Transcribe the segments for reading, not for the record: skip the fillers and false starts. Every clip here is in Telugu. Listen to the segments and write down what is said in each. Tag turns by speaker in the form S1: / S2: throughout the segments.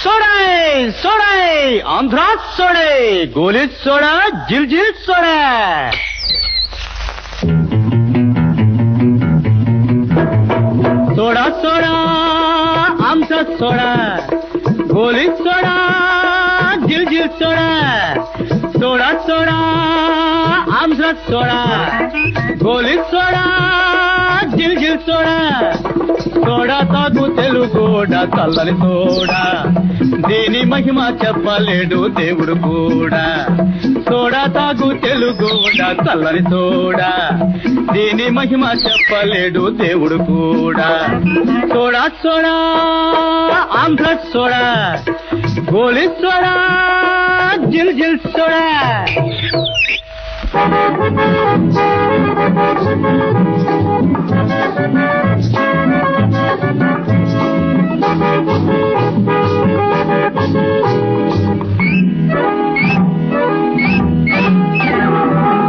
S1: सोडाय सोडाय आंध्रात सोडाय गोलीत सोडा जिलजिलीत सोडा सोडा सोडा आमचाच सोडा गोलीत सोडा जिलजिलीत सोडा सोडा सोडा आमचाच सोडा गोलीत सोडा जिलजिलीत सोडा सोडा తాగు తెలుగోడా చల్లని సోడా దీని మహిమ చెప్పలేడు దేవుడు కూడా సోడా తాగు తెలుగోడా చల్లని సోడా దీని మహిమ చెప్పలేడు దేవుడు కూడా సోడా సోడా ఆంధ్ర సోడా గోలి సోడా జిల్ జిల్ సోడా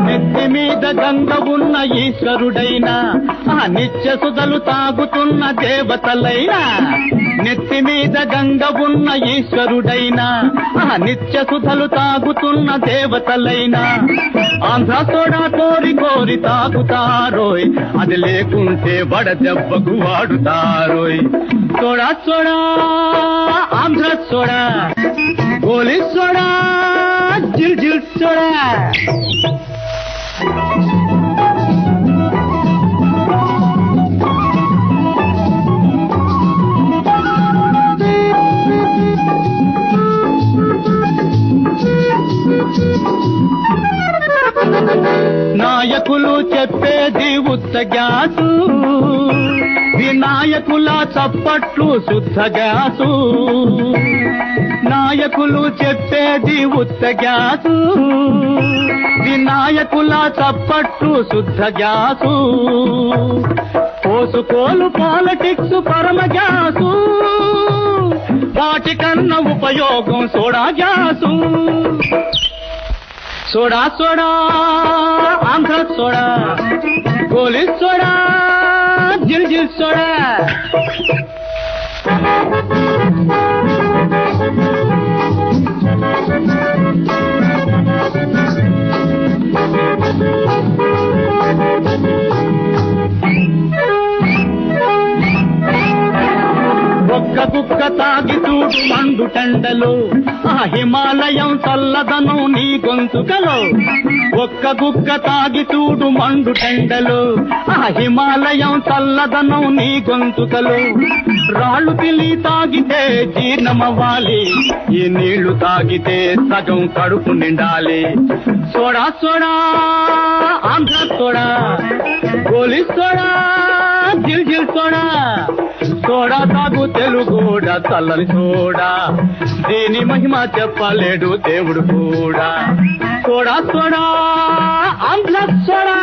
S1: నెత్తి మీద గంగ ఉన్న ఈశ్వరుడైనా ఆ నిత్య సుధలు తాగుతున్న దేవతలైనా నెత్తి మీద గంగ ఉన్న ఈశ్వరుడైనా ఆ నిత్య సుధలు తాగుతున్న దేవతలైనా ఆంధ్ర సోడా కోరి కోరి తాగుతారోయ్ అది లేకుంటే వడ దెబ్బకు వాడుతారోయ్ సోడా సోడా ఆంధ్ర సోడా గోలి సోడా జిల్ జిల్ సోడా నాయకులు చెప్పేది ఉత్త గ్యాసు వినాయకుల చప్పట్లు శుద్ధ గ్యాసు నాయకులు చెప్పేది ఉత్త గ్యాసు వినాయకుల చప్పట్లు శుద్ధ గ్యాసు పోసుకోలు పాలిటిక్స్ పరమ గ్యాసు వాటికన్నా ఉపయోగం soda gas soda soda Andhra soda గోలి సోడా జిల్ జిల్ సోడా ఒక్క కుక్క తాగి చూడు మండు టెండలు ఆ హిమాలయం చల్లదనం నీ గొంతుకలో ఒక్క కుక్క తాగి చూడు మండు టెండలు ఆ హిమాలయం చల్లదనం నీ గొంతుకలు రాళ్ళు పిల్లి తాగితే జీర్ణమవ్వాలి ఈ నీళ్లు తాగితే సగం కడుపు నిండాలి సోడా సోడా ఆంధ్ర సోడా గోలి సోడా జిల్ జిల్ సోడా సోడా తాగు తెలుగోడా చల్లని సోడా దీని మహిమ చెప్పలేడు దేవుడు కూడా సోడా సోడా ఆంధ్ర సోడా